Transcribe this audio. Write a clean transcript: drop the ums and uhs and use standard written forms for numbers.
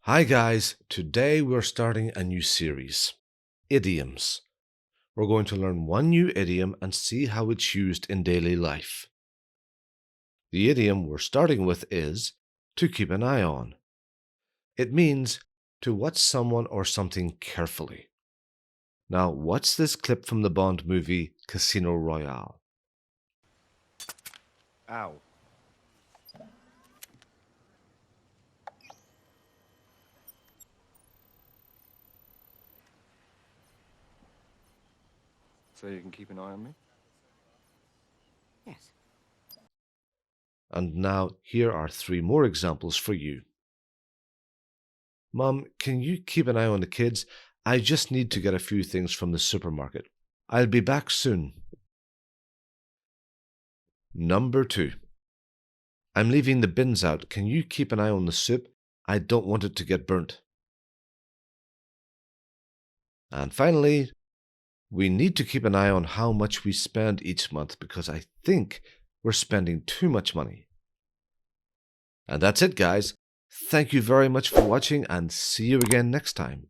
Hi guys, today we're starting a new series, Idioms. We're going to learn one new idiom and see how it's used in daily life. The idiom we're starting with is to keep an eye on. It means to watch someone or something carefully. Now, what's this clip from the Bond movie Casino Royale? Ow. So you can keep an eye on me? Yes. And now here are 3 more examples for you. Mom, can you keep an eye on the kids? I just need to get a few things from the supermarket. I'll be back soon. Number 2. I'm leaving the bins out. Can you keep an eye on the soup? I don't want it to get burnt. And finally, we need to keep an eye on how much we spend each month because I think we're spending too much money. And that's it, guys. Thank you very much for watching and see you again next time.